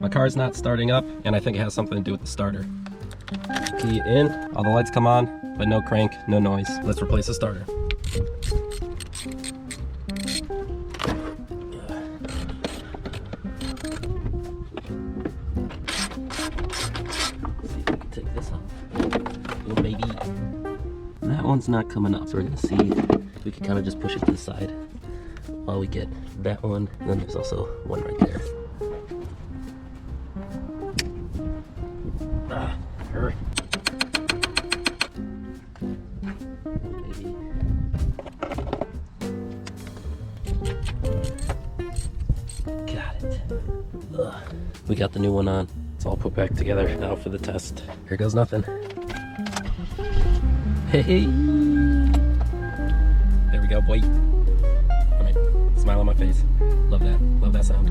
My car's not starting up, and I think it has something to do with the starter. Key in, all the lights come on, but no crank, no noise. Let's replace the starter. See if we can take this off. Little baby. That one's not coming up, so we're gonna see if we can kind of just push it to the side while we get that one. And then there's also one right there. Hurry. Maybe. Got it. Ugh. We got the new one on. It's all put back together now for the test. Here goes nothing. Hey. There we go, boy. All right, smile on my face. Love that. Love that sound.